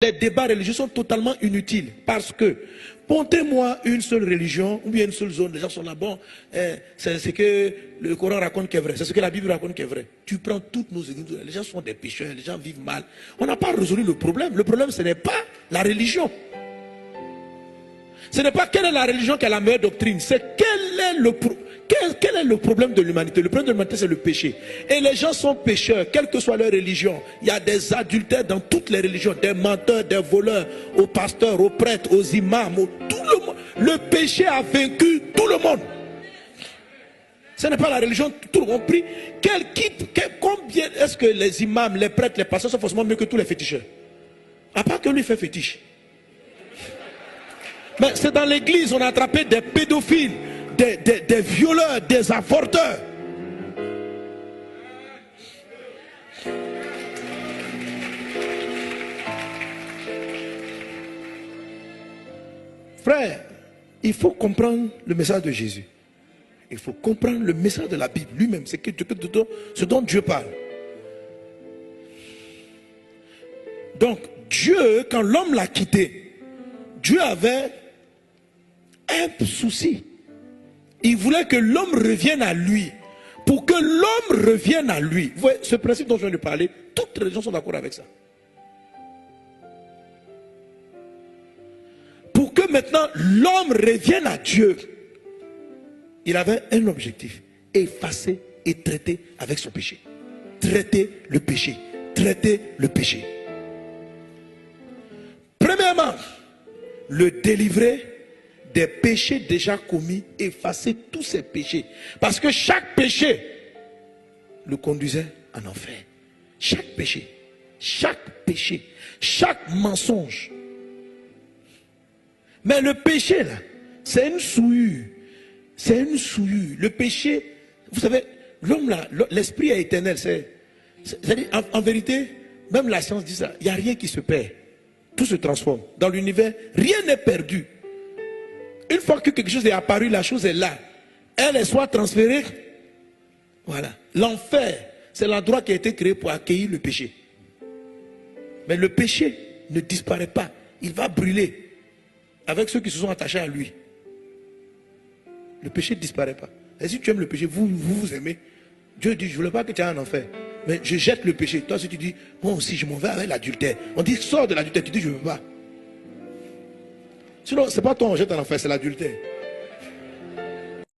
Les débats religieux sont totalement inutiles parce que montez-moi une seule religion ou bien une seule zone, les gens sont là, bon, c'est ce que le Coran raconte qui est vrai, c'est ce que la Bible raconte qui est vrai. Tu prends toutes nos églises, les gens sont des pécheurs, les gens vivent mal. On n'a pas résolu le problème. Le problème, ce n'est pas la religion. Ce n'est pas quelle est la religion qui a la meilleure doctrine, c'est quel est le problème de l'humanité. Le problème de l'humanité, c'est le péché. Et les gens sont pécheurs, quelle que soit leur religion. Il y a des adultères dans toutes les religions, des menteurs, des voleurs, aux pasteurs, aux prêtres, aux imams, tout le monde. Le péché a vaincu tout le monde. Ce n'est pas la religion, tout le monde prie. Combien est-ce que les imams, les prêtres, les pasteurs sont forcément mieux que tous les féticheurs? À part que lui fait fétiche. Mais c'est dans l'église, on a attrapé des pédophiles, des violeurs, des avorteurs. Frère, il faut comprendre le message de Jésus. Il faut comprendre le message de la Bible lui-même. C'est ce dont Dieu parle. Donc, Dieu, quand l'homme l'a quitté, Dieu avait un souci. Il voulait que l'homme revienne à lui. Pour que l'homme revienne à lui. Vous voyez, ce principe dont je viens de parler, toutes les religions sont d'accord avec ça. Pour que maintenant l'homme revienne à Dieu, il avait un objectif: effacer et traiter avec son péché. Traiter le péché. Traiter le péché. Premièrement, le délivrer des péchés déjà commis, effacer tous ces péchés. Parce que chaque péché le conduisait en enfer. Chaque péché, chaque mensonge. Mais le péché là, c'est une souillure. C'est une souillure. Le péché, vous savez, l'homme là, l'esprit est éternel. C'est-à-dire, en vérité, même la science dit ça, il n'y a rien qui se perd. Tout se transforme. Dans l'univers, rien n'est perdu. Une fois que quelque chose est apparu, la chose est là. Elle est soit transférée. Voilà. L'enfer, c'est l'endroit qui a été créé pour accueillir le péché. Mais le péché ne disparaît pas. Il va brûler avec ceux qui se sont attachés à lui. Le péché ne disparaît pas. Et si tu aimes le péché, vous aimez. Dieu dit, je ne voulais pas que tu aies un enfer. Mais je jette le péché. Toi, si tu dis, moi aussi, je m'en vais avec l'adultère. On dit, sors de l'adultère. Tu dis, je ne veux pas. Sinon, ce n'est pas toi on jette en enfer, c'est l'adultère.